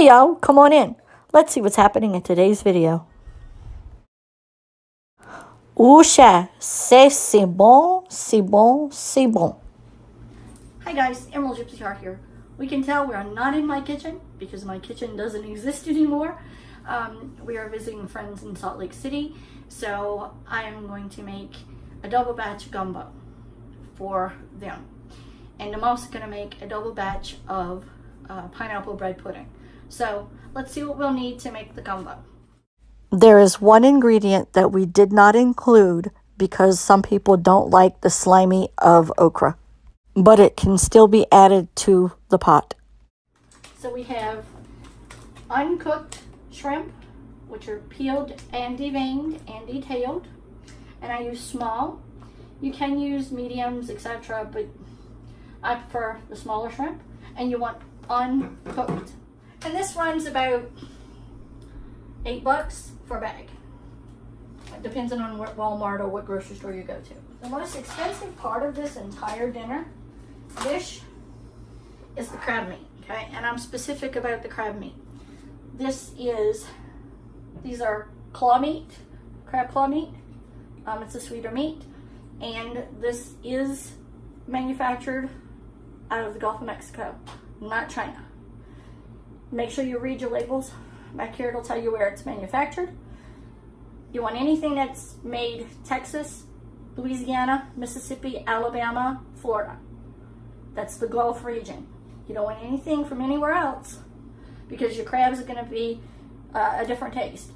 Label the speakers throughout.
Speaker 1: Hey y'all, come on in. Let's see what's happening in today's video. Ooh, Shay, c'est bon, c'est bon, c'est bon.
Speaker 2: Hi guys, Emerald Gypsy Heart here. We can tell we're not in my kitchen because my kitchen doesn't exist anymore. We are visiting friends in Salt Lake City, so I am going to make a double batch gumbo for them. And I'm also going to make a double batch of pineapple bread pudding. So let's see what we'll need to make the gumbo.
Speaker 1: There is one ingredient that we did not include because some people don't like the slimy of okra, but it can still be added to the pot.
Speaker 2: So we have uncooked shrimp, which are peeled and deveined and detailed, and I use small. You can use mediums, etc., but I prefer the smaller shrimp. And you want uncooked. And this runs about $8 for a bag. It depends on what Walmart or what grocery store you go to. The most expensive part of this entire dinner dish is the crab meat, okay? And I'm specific about the crab meat. These are claw meat, crab claw meat. It's a sweeter meat. And this is manufactured out of the Gulf of Mexico, not China. Make sure you read your labels. Back here it'll tell you where it's manufactured. You want anything that's made Texas, Louisiana, Mississippi, Alabama, Florida. That's the Gulf region. You don't want anything from anywhere else because your crabs are going to be a different taste.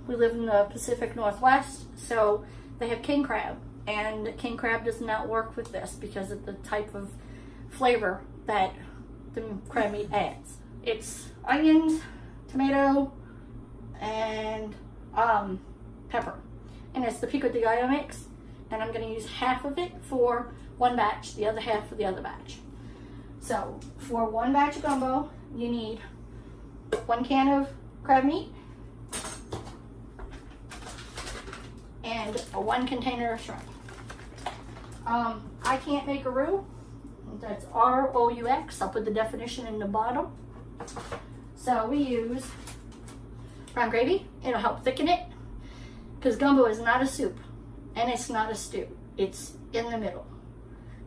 Speaker 2: We live in the Pacific Northwest, so they have king crab, and king crab does not work with this because of the type of flavor that the crab meat adds. It's onions, tomato, and pepper. And it's the pico de gallo mix. And I'm going to use half of it for one batch, the other half for the other batch. So for one batch of gumbo, you need 1 can of crab meat and 1 container of shrimp. I can't make a roux. That's R-O-U-X. I'll put the definition in the bottom. So we use brown gravy. It'll help thicken it because gumbo is not a soup and it's not a stew. It's in the middle.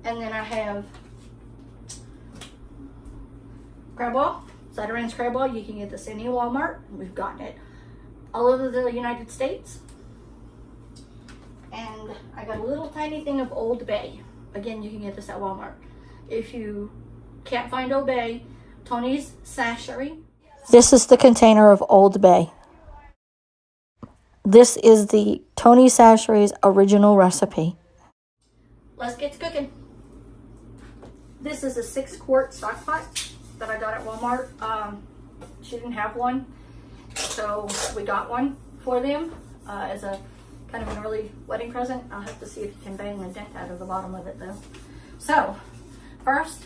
Speaker 2: And then I have crab oil, cider ranch crab oil. You can get this any Walmart. We've gotten it all over the United States. And I got a little tiny thing of Old Bay. Again, you can get this at Walmart. If you can't find Old Bay, Tony's Sashery.
Speaker 1: This is the container of Old Bay. This is the Tony Sashery's original recipe.
Speaker 2: Let's get to cooking. This is a 6-quart stock pot that I got at Walmart. She didn't have one, so we got one for them as a kind of an early wedding present. I'll have to see if you can bang the dent out of the bottom of it though. So, first,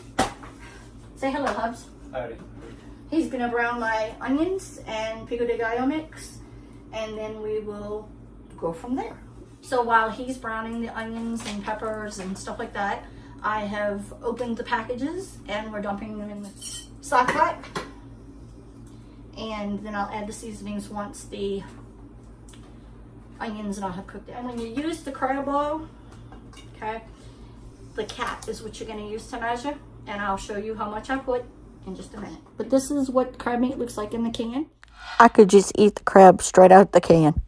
Speaker 2: say hello, Hubs.
Speaker 3: Howdy.
Speaker 2: He's gonna brown my onions and pico de gallo mix, and then we will go from there. So while he's browning the onions and peppers and stuff like that, I have opened the packages and we're dumping them in the stock pot. And then I'll add the seasonings once the onions and all have cooked. And when you use the crab oil, okay, the cap is what you're gonna use to measure, and I'll show you how much I put in just a minute. But this is what crab meat looks like in the can.
Speaker 1: I could just eat the crab straight out the can.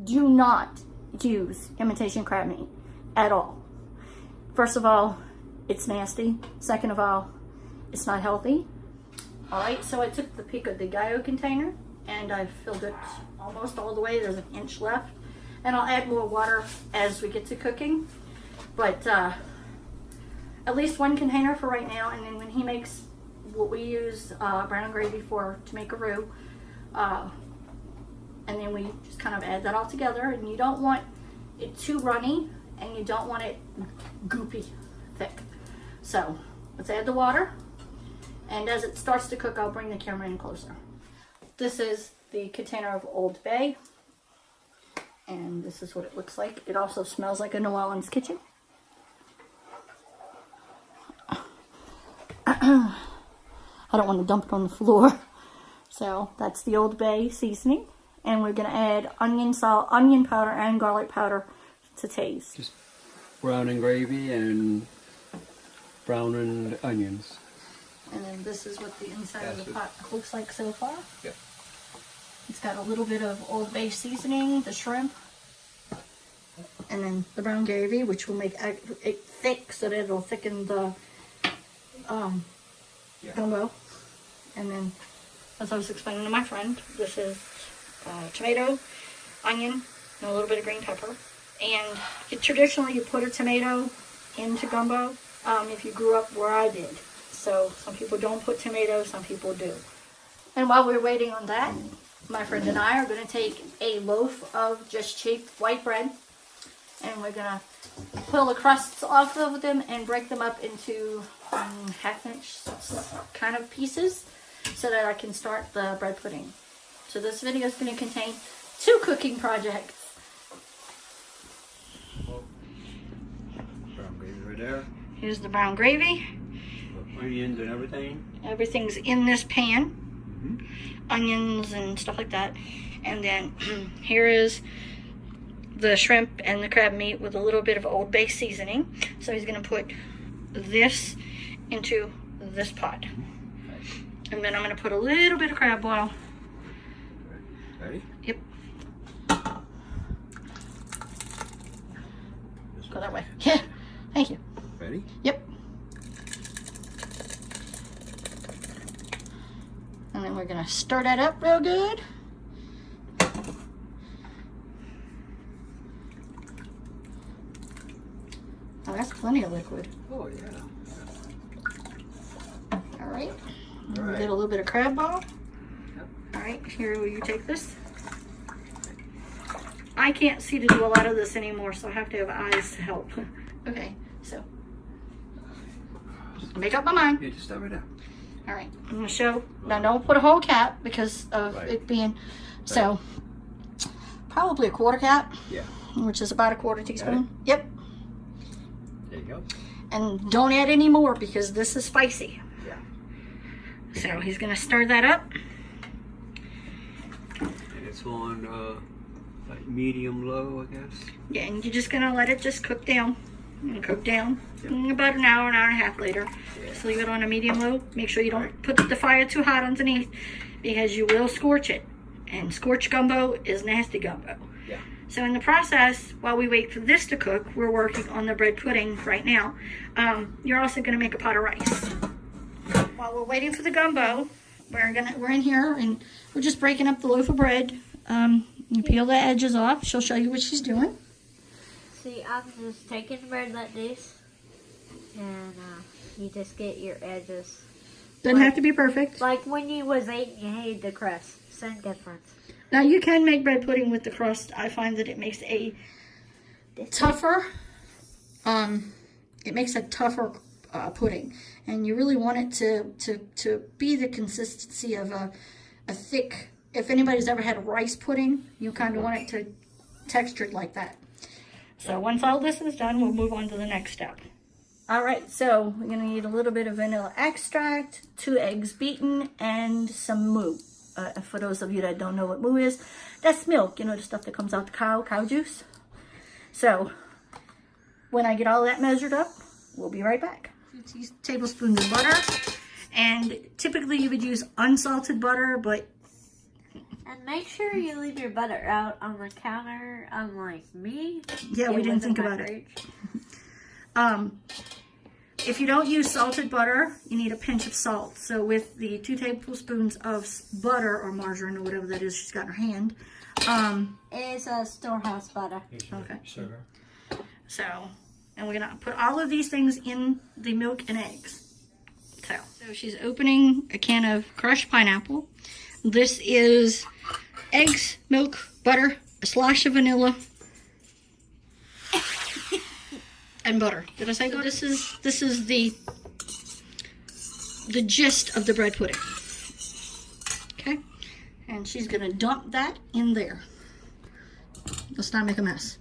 Speaker 2: Do not use imitation crab meat at all. First of all, it's nasty. Second of all, it's not healthy. All right, so I took the pico de gallo container and I filled it almost all the way. There's an inch left, and I'll add more water as we get to cooking. But at least 1 container for right now, and then when he makes what we use brown gravy for to make a roux, and then we just kind of add that all together. And you don't want it too runny, and you don't want it goopy thick. So let's add the water, and as it starts to cook, I'll bring the camera in closer. This is the container of Old Bay, and this is what it looks like. It also smells like a New Orleans kitchen. I don't want to dump it on the floor. So that's the Old Bay seasoning. And we're going to add onion salt, onion powder, and garlic powder to taste.
Speaker 3: Just browning gravy and browning onions.
Speaker 2: And then this is what the inside of the pot looks like so far.
Speaker 3: Yep.
Speaker 2: It's got a little bit of Old Bay seasoning, the shrimp, and then the brown gravy, which will make it thick so that it'll thicken the gumbo. And then, as I was explaining to my friend, this is tomato, onion, and a little bit of green pepper. And traditionally you put a tomato into gumbo if you grew up where I did. So some people don't put tomatoes, some people do. And while we're waiting on that, my friend and I are going to take a loaf of just cheap white bread, and we're going to pull the crusts off of them and break them up into half-inch kind of pieces so that I can start the bread pudding. So this video is going to contain 2 cooking projects.
Speaker 3: Brown gravy right there.
Speaker 2: Here's the brown gravy.
Speaker 3: Onions and everything.
Speaker 2: Everything's in this pan. Onions and stuff like that. And then here is the shrimp and the crab meat with a little bit of Old Bay seasoning. So he's going to put this into this pot. And then I'm going to put a little bit of crab oil.
Speaker 3: Ready?
Speaker 2: Yep. Go that way. Yeah. Thank you.
Speaker 3: Ready?
Speaker 2: Yep. And then we're going to stir that up real good. Oh, that's plenty of liquid.
Speaker 3: Oh, yeah.
Speaker 2: All right.
Speaker 3: All right.
Speaker 2: Get a little bit of crab ball.
Speaker 3: Yep.
Speaker 2: All right, here, will you take this? I can't see to do a lot of this anymore, so I have to have eyes to help. Okay, so make up my mind.
Speaker 3: Yeah, just start right now.
Speaker 2: All right, I'm gonna show. Now, don't put a whole cap because of it being. So, probably a quarter cap.
Speaker 3: Yeah.
Speaker 2: Which is about a quarter teaspoon. Yep.
Speaker 3: There you go.
Speaker 2: And don't add any more because this is spicy.
Speaker 3: Yeah.
Speaker 2: So he's gonna stir that up.
Speaker 3: And it's on like medium low, I guess.
Speaker 2: Yeah, and you're just gonna let it just cook down. And cook down. And about an hour and a half later.
Speaker 3: Yeah.
Speaker 2: Just leave it on a medium low. Make sure you don't put the fire too hot underneath because you will scorch it. And scorched gumbo is nasty gumbo.
Speaker 3: Yeah.
Speaker 2: So in the process, while we wait for this to cook, we're working on the bread pudding right now. You're also gonna make a pot of rice. While we're waiting for the gumbo, we're in here and we're just breaking up the loaf of bread. You peel the edges off. She'll show you what she's doing.
Speaker 4: See, I'm just taking the bread like this, and you just get your edges.
Speaker 2: Doesn't have to be perfect.
Speaker 4: Like when you was eating, you hated the crust. Same difference.
Speaker 2: Now you can make bread pudding with the crust. I find that it makes a tougher, pudding, and you really want it to be the consistency of a thick. If anybody's ever had a rice pudding, you kind of want it to texture it like that. So once all this is done, we'll move on to the next step. All right, so we're gonna need a little bit of vanilla extract, 2 eggs beaten, and some moo. For those of you that don't know what moo is, that's milk, you know, the stuff that comes out the cow juice. So when I get all that measured up, we'll be right back. 2 tablespoons of butter, and typically you would use unsalted butter, but
Speaker 4: And make sure you leave your butter out on the counter, unlike me.
Speaker 2: yeah, we didn't think about it. If you don't use salted butter, you need a pinch of salt. So with the 2 tablespoons of butter or margarine or whatever that is she's got in her hand.
Speaker 4: It's a storehouse butter.
Speaker 2: Okay. So, and we're gonna put all of these things in the milk and eggs. So she's opening a can of crushed pineapple. This is eggs, milk, butter, a slash of vanilla, and butter. Did I say butter? This is the gist of the bread pudding. Okay, and she's gonna dump that in there. Let's not make a mess.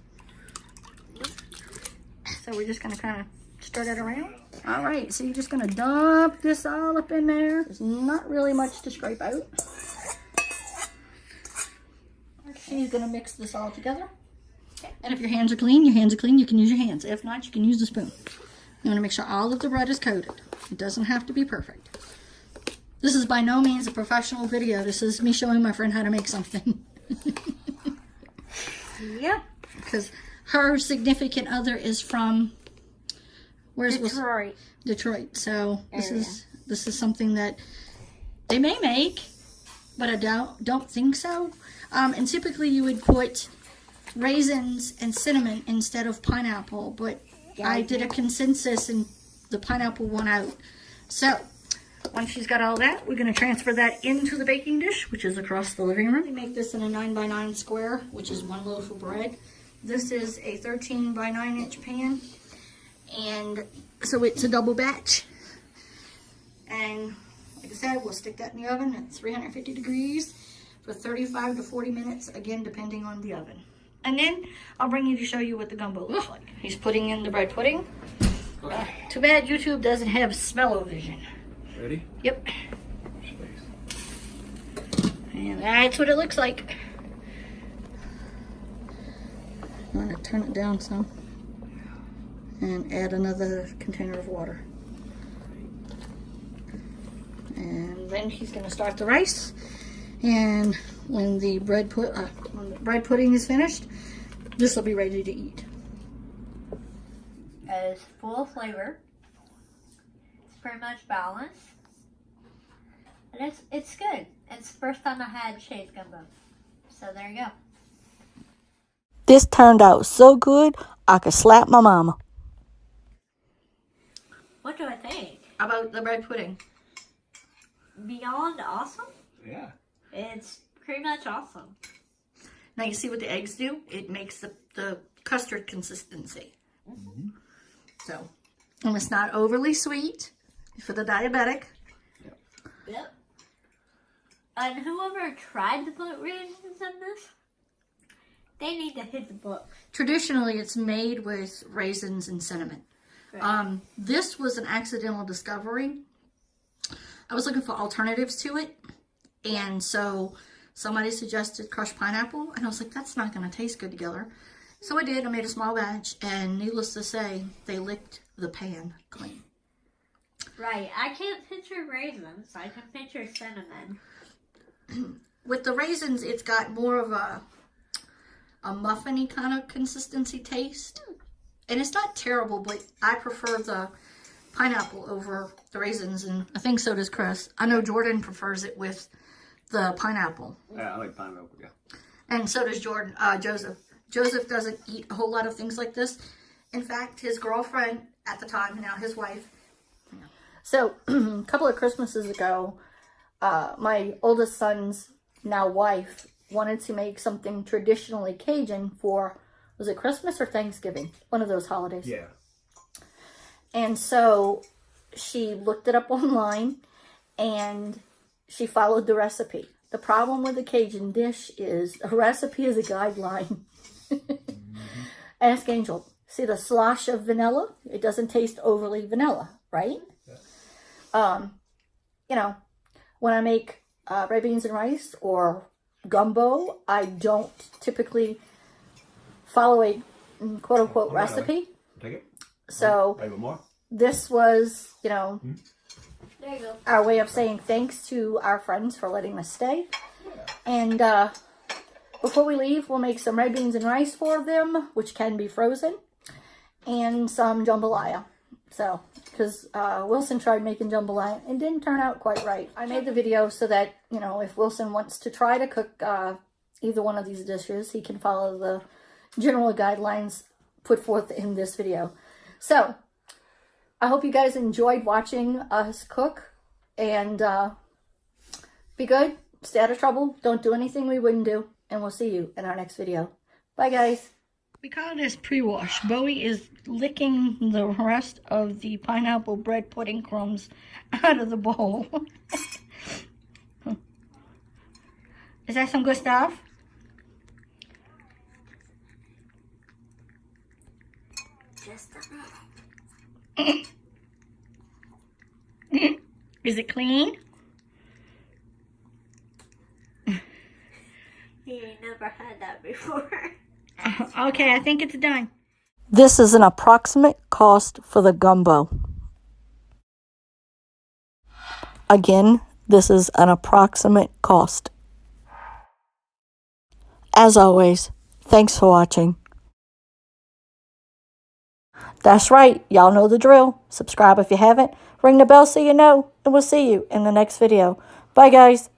Speaker 2: So we're just gonna kind of stir that around. All right, so you're just gonna dump this all up in there. There's not really much to scrape out. She's gonna mix this all together. And if your hands are clean, you can use your hands. If not, you can use the spoon. You wanna make sure all of the bread is coated. It doesn't have to be perfect. This is by no means a professional video. This is me showing my friend how to make something.
Speaker 4: Yep.
Speaker 2: Because her significant other is from Detroit. So this is something that they may make, but I don't think so. And typically you would put raisins and cinnamon instead of pineapple, but I did a consensus and the pineapple won out. So once she's got all that, we're going to transfer that into the baking dish, which is across the living room. We make this in a 9x9 square, which is 1 loaf of bread. This is a 13 by 9 inch pan, and so it's a double batch. And like I said, we'll stick that in the oven at 350 degrees for 35 to 40 minutes, again depending on the oven. And then I'll bring you to show you what the gumbo looks like. He's putting in the bread pudding. Too bad YouTube doesn't have smell-o-vision.
Speaker 3: Ready?
Speaker 2: Yep. And that's what it looks like. I'm going to turn it down some and add another container of water. And then he's going to start the rice. And when the bread pudding is finished, this will be ready to eat.
Speaker 4: It's full of flavor. It's pretty much balanced. And it's good. It's the first time I had Shay's gumbo. So there you go.
Speaker 1: This turned out so good, I could slap my mama.
Speaker 4: What do I think?
Speaker 2: About the bread pudding.
Speaker 4: Beyond awesome?
Speaker 3: Yeah.
Speaker 4: It's pretty much awesome.
Speaker 2: Now you see what the eggs do? It makes the custard consistency.
Speaker 3: Mm-hmm.
Speaker 2: So, and it's not overly sweet for the diabetic.
Speaker 4: Yep. And whoever tried to put raisins in this, they need to hit the book.
Speaker 2: Traditionally, it's made with raisins and cinnamon.
Speaker 4: Right.
Speaker 2: This was an accidental discovery. I was looking for alternatives to it. And so somebody suggested crushed pineapple. And I was like, that's not going to taste good together. So I did. I made a small batch. And needless to say, they licked the pan clean.
Speaker 4: Right. I can't picture raisins. I can picture cinnamon.
Speaker 2: With the raisins, it's got more of a muffin-y kind of consistency taste. And it's not terrible, but I prefer the pineapple over the raisins, and I think so does Chris. I know Jordan prefers it with the pineapple.
Speaker 3: Yeah, I like pineapple, yeah.
Speaker 2: And so does Joseph. Joseph doesn't eat a whole lot of things like this. In fact, his girlfriend at the time, now his wife. So, a couple of Christmases ago, my oldest son's now wife wanted to make something traditionally Cajun for, was it Christmas or Thanksgiving? One of those holidays.
Speaker 3: Yeah.
Speaker 2: And so she looked it up online and she followed the recipe. The problem with the Cajun dish is a recipe is a guideline. Ask Angel. See the slosh of vanilla? It doesn't taste overly vanilla, right? Yeah. You know, when I make red beans and rice or gumbo, I don't typically follow a quote-unquote recipe.
Speaker 3: Take it.
Speaker 2: So
Speaker 3: A little more.
Speaker 2: this was, you know,
Speaker 4: There you go.
Speaker 2: our way of saying thanks to our friends for letting us stay. And before we leave, we'll make some red beans and rice for them, which can be frozen, and some jambalaya. So, because Wilson tried making jambalaya and didn't turn out quite right. I made the video so that, you know, if Wilson wants to try to cook either one of these dishes, he can follow the general guidelines put forth in this video. So, I hope you guys enjoyed watching us cook, and be good, stay out of trouble, don't do anything we wouldn't do, and we'll see you in our next video. Bye, guys. We call this pre-wash. Bowie is licking the rest of the pineapple bread pudding crumbs out of the bowl. Is that some good stuff?
Speaker 4: Just a minute.
Speaker 2: Is it clean?
Speaker 4: You never had that before.
Speaker 2: Okay, I think it's done.
Speaker 1: This is an approximate cost for the gumbo. Again, this is an approximate cost. As always, thanks for watching. That's right, y'all know the drill. Subscribe if you haven't. Ring the bell so you know, and we'll see you in the next video. Bye, guys.